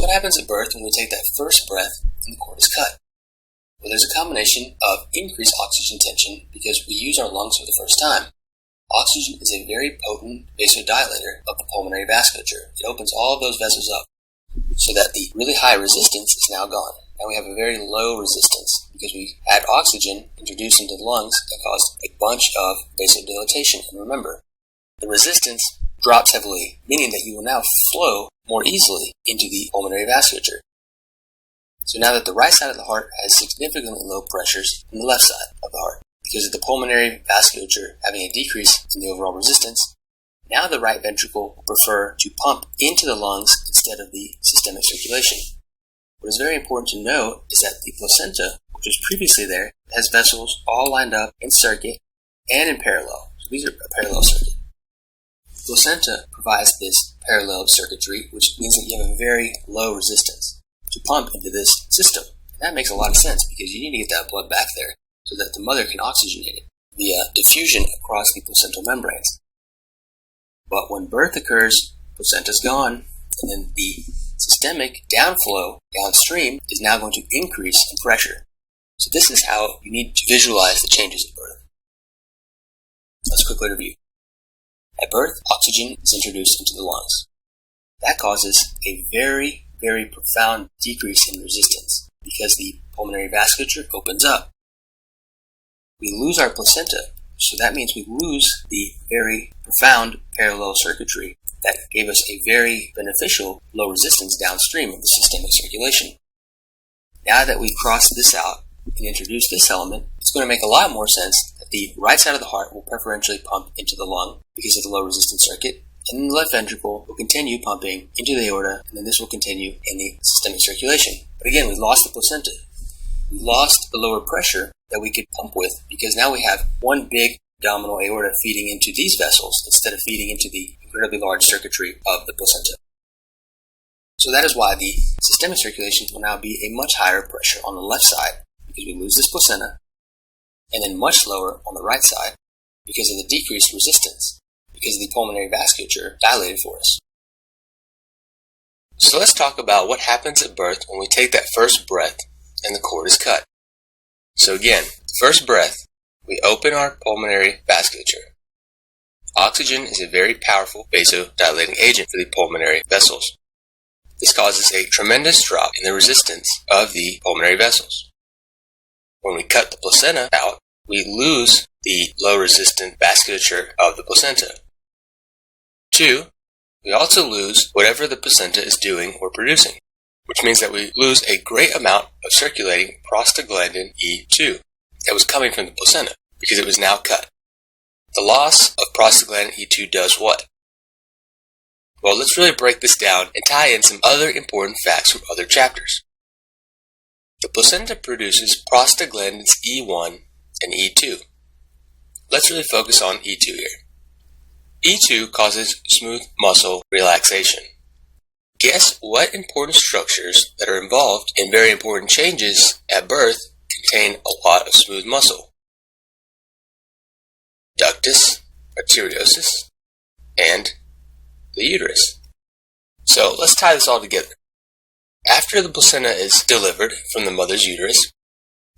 what happens at birth when we take that first breath and the cord is cut? Well, there's a combination of increased oxygen tension because we use our lungs for the first time. Oxygen is a very potent vasodilator of the pulmonary vasculature. It opens all of those vessels up so that the really high resistance is now gone. Now we have a very low resistance because we had oxygen introduced into the lungs and caused a bunch of vasodilatation. And remember, the resistance drops heavily, meaning that you will now flow more easily into the pulmonary vasculature. So now that the right side of the heart has significantly low pressures than the left side of the heart, because of the pulmonary vasculature having a decrease in the overall resistance, now the right ventricle will prefer to pump into the lungs instead of the systemic circulation. What is very important to note is that the placenta, which was previously there, has vessels all lined up in circuit and in parallel. So these are a parallel circuit. The placenta provides this parallel circuitry, which means that you have a very low resistance to pump into this system. And that makes a lot of sense because you need to get that blood back there so that the mother can oxygenate it via diffusion across the placental membranes. But when birth occurs, placenta's gone, and then the systemic downflow downstream is now going to increase in pressure. So this is how you need to visualize the changes at birth. Let's quickly review. At birth, oxygen is introduced into the lungs. That causes a very, very profound decrease in resistance because the pulmonary vasculature opens up. We lose our placenta, so that means we lose the very profound parallel circuitry that gave us a very beneficial low resistance downstream of the systemic circulation. Now that we cross this out and introduce this element, it's going to make a lot more sense that the right side of the heart will preferentially pump into the lung because of the low resistance circuit, and then the left ventricle will continue pumping into the aorta, and then this will continue in the systemic circulation. But again, we lost the placenta. We lost the lower pressure that we could pump with because now we have one big abdominal aorta feeding into these vessels instead of feeding into the incredibly large circuitry of the placenta. So that is why the systemic circulation will now be a much higher pressure on the left side because we lose this placenta, and then much lower on the right side because of the decreased resistance, because the pulmonary vasculature dilated for us. So let's talk about what happens at birth when we take that first breath and the cord is cut. So again, first breath, we open our pulmonary vasculature. Oxygen is a very powerful vasodilating agent for the pulmonary vessels. This causes a tremendous drop in the resistance of the pulmonary vessels. When we cut the placenta out, we lose the low resistant vasculature of the placenta. 2, we also lose whatever the placenta is doing or producing, which means that we lose a great amount of circulating prostaglandin E2 that was coming from the placenta because it was now cut. The loss of prostaglandin E2 does what? Well, let's really break this down and tie in some other important facts from other chapters. The placenta produces prostaglandins E1 and E2. Let's really focus on E2 here. E2 causes smooth muscle relaxation. Guess what important structures that are involved in very important changes at birth contain a lot of smooth muscle? Ductus, arteriosus, and the uterus. So let's tie this all together. After the placenta is delivered from the mother's uterus,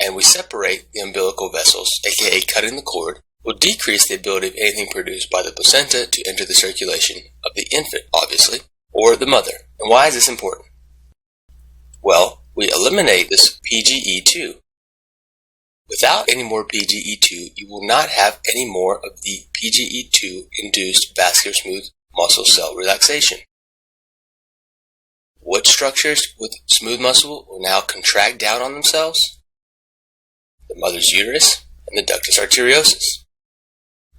and we separate the umbilical vessels, aka cutting the cord, will decrease the ability of anything produced by the placenta to enter the circulation of the infant, obviously, or the mother. And why is this important? Well, we eliminate this PGE2. Without any more PGE2, you will not have any more of the PGE2-induced vascular smooth muscle cell relaxation. What structures with smooth muscle will now contract down on themselves? The mother's uterus and the ductus arteriosus.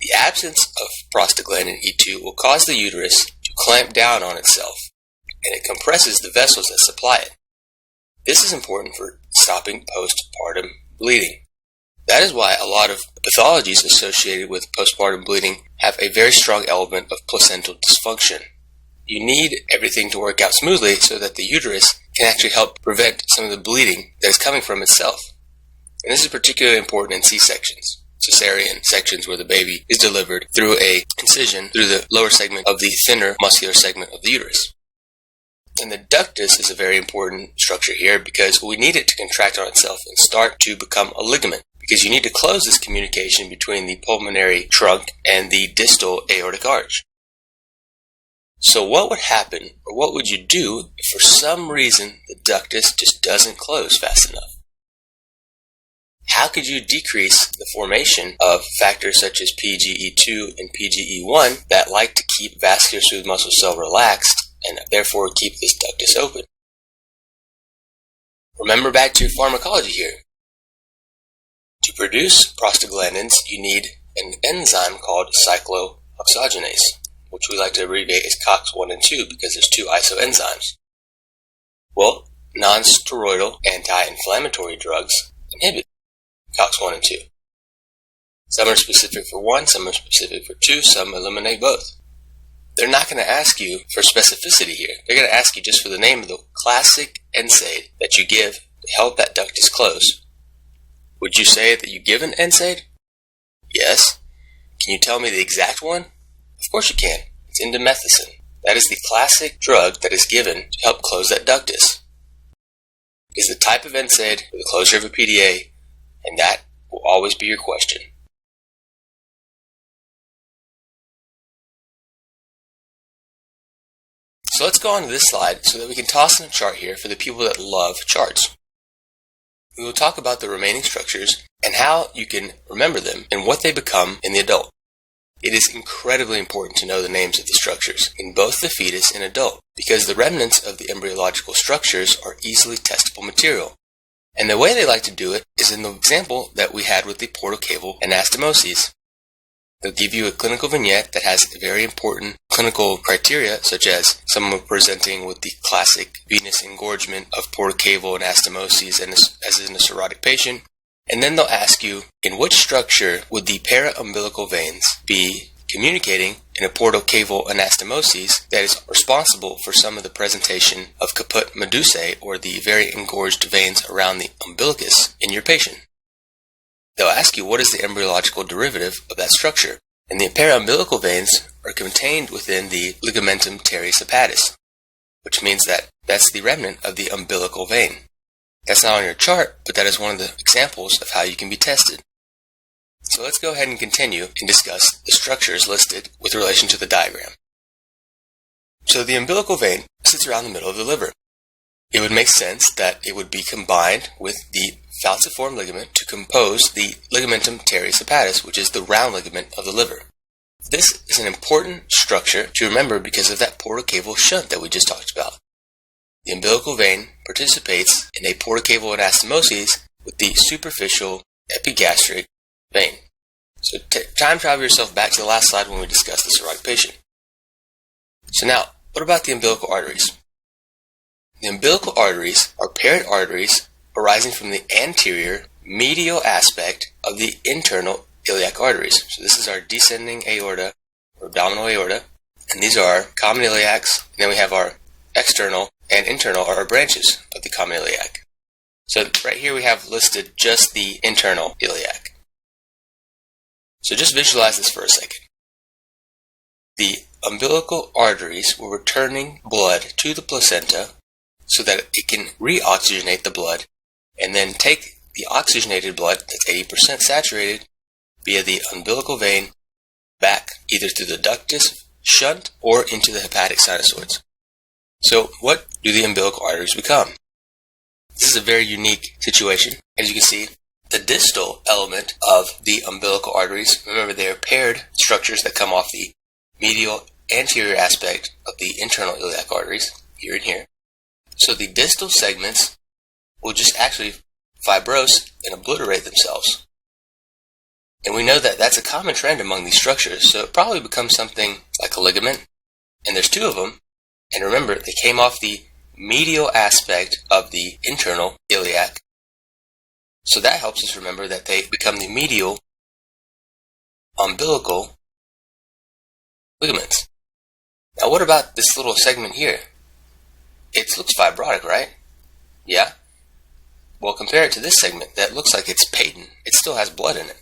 The absence of prostaglandin E2 will cause the uterus to clamp down on itself, and it compresses the vessels that supply it. This is important for stopping postpartum bleeding. That is why a lot of pathologies associated with postpartum bleeding have a very strong element of placental dysfunction. You need everything to work out smoothly so that the uterus can actually help prevent some of the bleeding that is coming from itself. And this is particularly important in C-sections, cesarean sections where the baby is delivered through a incision through the lower segment of the thinner muscular segment of the uterus. And the ductus is a very important structure here because we need it to contract on itself and start to become a ligament, because you need to close this communication between the pulmonary trunk and the distal aortic arch. So what would happen, or what would you do if for some reason the ductus just doesn't close fast enough? How could you decrease the formation of factors such as PGE2 and PGE1 that like to keep vascular smooth muscle cell relaxed and therefore keep this ductus open? Remember back to pharmacology here. To produce prostaglandins, you need an enzyme called cyclooxygenase, which we like to abbreviate as COX-1 and 2 because there's two isoenzymes. Well, non-steroidal anti-inflammatory drugs inhibit COX-1 and 2. Some are specific for one, some are specific for two, some eliminate both. They're not going to ask you for specificity here. They're going to ask you just for the name of the classic NSAID that you give to help that ductus close. Would you say that you give an NSAID? Yes. Can you tell me the exact one? Of course you can. It's indomethacin. That is the classic drug that is given to help close that ductus. It is the type of NSAID for the closure of a PDA, and that will always be your question. So let's go on to this slide so that we can toss in a chart here for the people that love charts. We will talk about the remaining structures and how you can remember them and what they become in the adult. It is incredibly important to know the names of the structures in both the fetus and adult because the remnants of the embryological structures are easily testable material. And the way they like to do it is in the example that we had with the portocaval anastomoses. They'll give you a clinical vignette that has very important clinical criteria, such as someone presenting with the classic venous engorgement of portocaval anastomoses as in a cirrhotic patient. And then they'll ask you, in which structure would the paraumbilical veins be communicating in a portocaval anastomoses that is responsible for some of the presentation of caput medusae, or the very engorged veins around the umbilicus in your patient. They'll ask you what is the embryological derivative of that structure, and the paraumbilical veins are contained within the ligamentum teres hepatis, which means that that's the remnant of the umbilical vein. That's not on your chart, but that is one of the examples of how you can be tested. So let's go ahead and continue and discuss the structures listed with relation to the diagram. So the umbilical vein sits around the middle of the liver. It would make sense that it would be combined with the falciform ligament to compose the ligamentum teres hepatis, which is the round ligament of the liver. This is an important structure to remember because of that portocaval shunt that we just talked about. The umbilical vein participates in a portocaval anastomoses with the superficial epigastric vein. So time travel yourself back to the last slide when we discussed the cirrhotic patient. So now, what about the umbilical arteries? The umbilical arteries are paired arteries arising from the anterior medial aspect of the internal iliac arteries. So this is our descending aorta, or abdominal aorta, and these are our common iliacs, and then we have our external and internal are our branches of the common iliac. So right here we have listed just the internal iliac. So just visualize this for a second. The umbilical arteries were returning blood to the placenta so that it can reoxygenate the blood and then take the oxygenated blood that's 80% saturated via the umbilical vein back either through the ductus, shunt, or into the hepatic sinusoids. So what do the umbilical arteries become? This is a very unique situation. As you can see, the distal element of the umbilical arteries, remember they are paired structures that come off the medial anterior aspect of the internal iliac arteries, here and here. So the distal segments will just actually fibrose and obliterate themselves. And we know that that's a common trend among these structures, so it probably becomes something like a ligament, and there's two of them. And remember, they came off the medial aspect of the internal iliac. So that helps us remember that they become the medial umbilical ligaments. Now what about this little segment here? It looks fibrotic, right? Yeah? Well, compare it to this segment that looks like it's patent. It still has blood in it.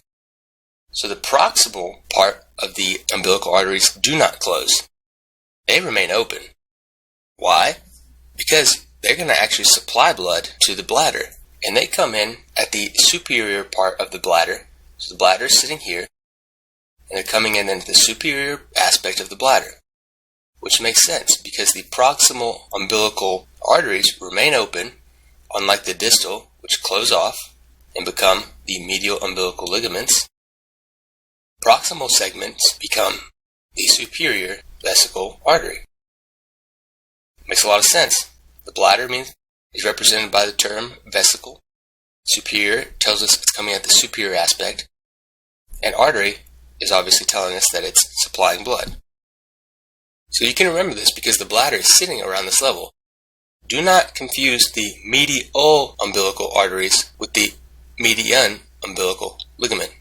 So the proximal part of the umbilical arteries do not close. They remain open. Why? because they're going to actually supply blood to the bladder. And they come in at the superior part of the bladder. So the bladder is sitting here, and they're coming in at the superior aspect of the bladder, which makes sense because the proximal umbilical arteries remain open, unlike the distal, which close off and become the medial umbilical ligaments. Proximal segments become the superior vesical artery. Makes a lot of sense. The bladder is represented by the term vesicle. Superior tells us it's coming at the superior aspect. And artery is obviously telling us that it's supplying blood. So you can remember this because the bladder is sitting around this level. Do not confuse the medial umbilical arteries with the median umbilical ligament.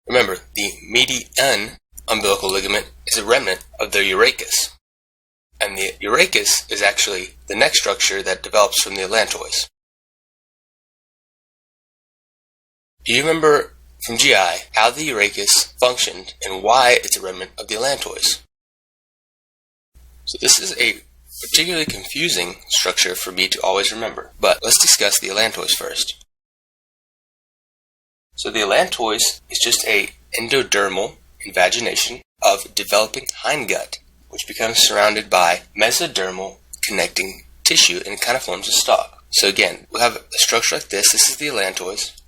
Remember, the median umbilical ligament is a remnant of the urachus. And the urachus is actually the neck structure that develops from the allantois. Do you remember from GI how the urachus functioned and why it's a remnant of the allantois? So this is a particularly confusing structure for me to always remember, but let's discuss the allantois first. So the allantois is just a endodermal invagination of developing hindgut, which becomes surrounded by mesodermal connecting tissue and it kind of forms a stalk. So again, we'll have a structure like this. This is the allantois.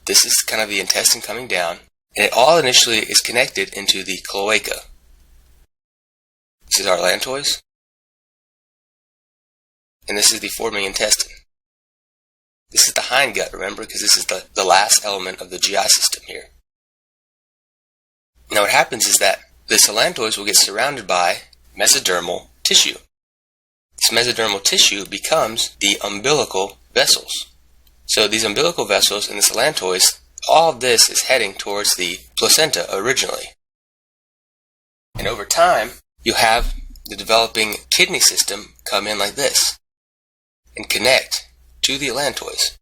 This is kind of the intestine coming down, and it all initially is connected into the cloaca. This is our allantois, and this is the forming intestine. This is the hindgut, remember, because this is the last element of the GI system here. Now what happens is that this allantois will get surrounded by mesodermal tissue. This mesodermal tissue becomes the umbilical vessels. So these umbilical vessels and this allantois, all of this is heading towards the placenta originally. And over time, you'll have the developing kidney system come in like this and connect to the allantois.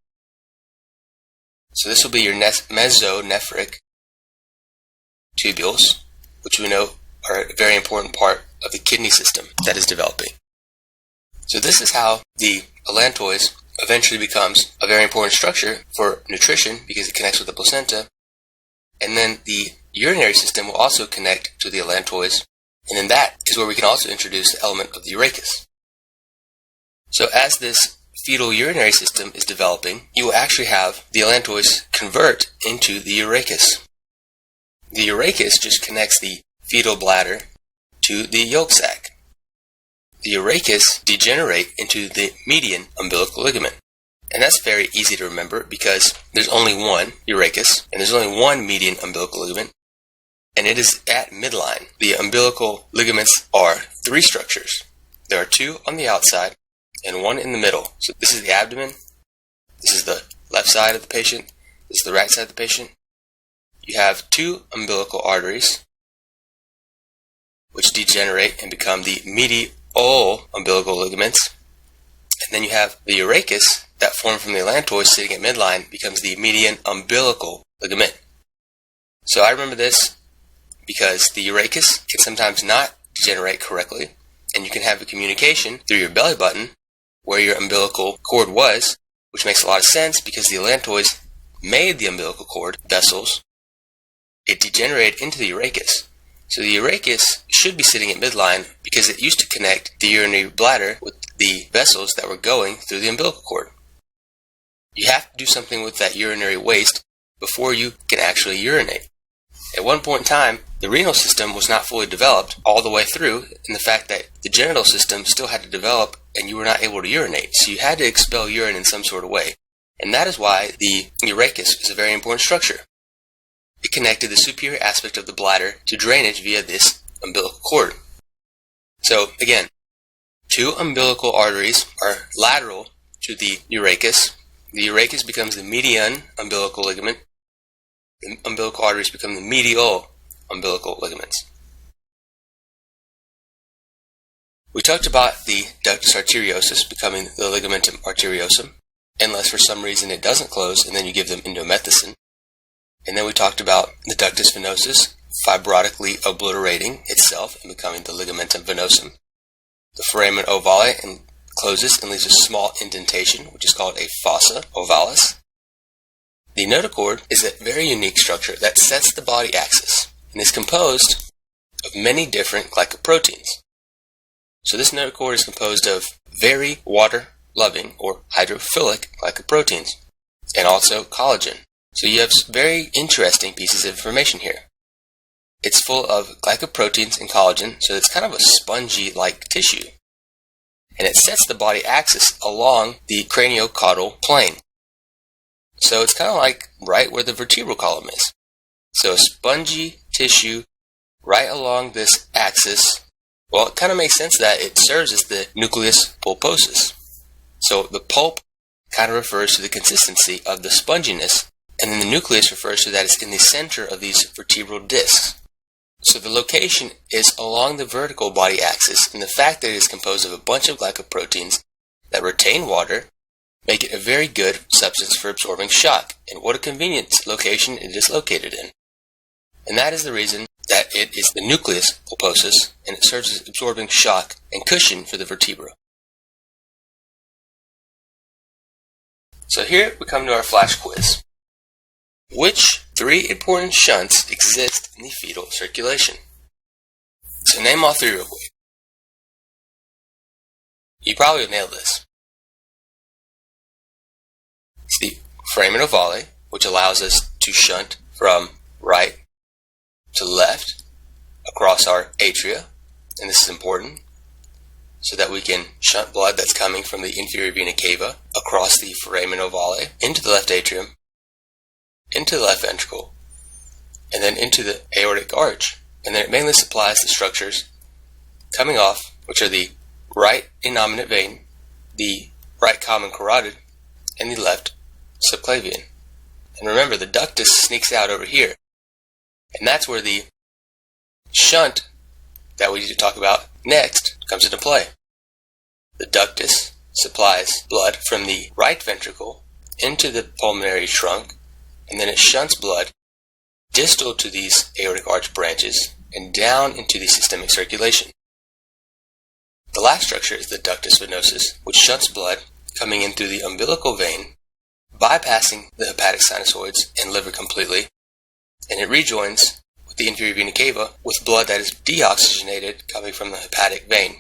So this will be your mesonephric tubules, which we know are a very important part of the kidney system that is developing. So this is how the allantois eventually becomes a very important structure for nutrition because it connects with the placenta. And then the urinary system will also connect to the allantois. And then that is where we can also introduce the element of the urachus. So as this fetal urinary system is developing, you will actually have the allantois convert into the urachus. The urachus just connects the fetal bladder to the yolk sac. The urachus degenerate into the median umbilical ligament. And that's very easy to remember because there's only one urachus and there's only one median umbilical ligament, and it is at midline. The umbilical ligaments are three structures. There are two on the outside and one in the middle. So this is the abdomen, this is the left side of the patient, this is the right side of the patient. You have two umbilical arteries which degenerate and become the medial umbilical ligaments, and then you have the urachus that formed from the allantois sitting at midline becomes the median umbilical ligament. So I remember this because the urachus can sometimes not degenerate correctly, and you can have a communication through your belly button where your umbilical cord was, which makes a lot of sense because the allantois made the umbilical cord vessels. It degenerated into the urachus. So the urachus should be sitting at midline because it used to connect the urinary bladder with the vessels that were going through the umbilical cord. You have to do something with that urinary waste before you can actually urinate. At one point in time, the renal system was not fully developed all the way through, and the fact that the genital system still had to develop and you were not able to urinate. So you had to expel urine in some sort of way. And that is why the urachus is a very important structure. It connected the superior aspect of the bladder to drainage via this umbilical cord. So again, two umbilical arteries are lateral to the urachus. The urachus becomes the median umbilical ligament. The umbilical arteries become the medial umbilical ligaments. We talked about the ductus arteriosus becoming the ligamentum arteriosum, unless for some reason it doesn't close and then you give them indomethacin. And then we talked about the ductus venosus fibrotically obliterating itself and becoming the ligamentum venosum. The foramen ovale and closes and leaves a small indentation, which is called a fossa ovalis. The notochord is a very unique structure that sets the body axis and is composed of many different glycoproteins. So this notochord is composed of very water-loving or hydrophilic glycoproteins and also collagen. So you have very interesting pieces of information here. It's full of glycoproteins and collagen, so it's kind of a spongy-like tissue. And it sets the body axis along the craniocaudal plane. So it's kind of like right where the vertebral column is. So a spongy tissue right along this axis. Well, it kind of makes sense that it serves as the nucleus pulposus. So the pulp kind of refers to the consistency of the sponginess, and then the nucleus refers to that it's in the center of these vertebral discs. So the location is along the vertical body axis, and the fact that it is composed of a bunch of glycoproteins that retain water make it a very good substance for absorbing shock, and what a convenient location it is located in. And that is the reason that it is the nucleus pulposus, and it serves as absorbing shock and cushion for the vertebra. So here we come to our flash quiz. Which 3 important shunts exist in the fetal circulation? So name all 3 real quick. You probably would nail this. It's the foramen ovale, which allows us to shunt from right to left across our atria, and this is important so that we can shunt blood that's coming from the inferior vena cava across the foramen ovale into the left atrium, into the left ventricle, and then into the aortic arch. And then it mainly supplies the structures coming off, which are the right innominate vein, the right common carotid, and the left subclavian. And remember, the ductus sneaks out over here, and that's where the shunt that we need to talk about next comes into play. The ductus supplies blood from the right ventricle into the pulmonary trunk, and then it shunts blood distal to these aortic arch branches and down into the systemic circulation. The last structure is the ductus venosus, which shunts blood coming in through the umbilical vein, bypassing the hepatic sinusoids and liver completely, and it rejoins with the inferior vena cava with blood that is deoxygenated coming from the hepatic vein.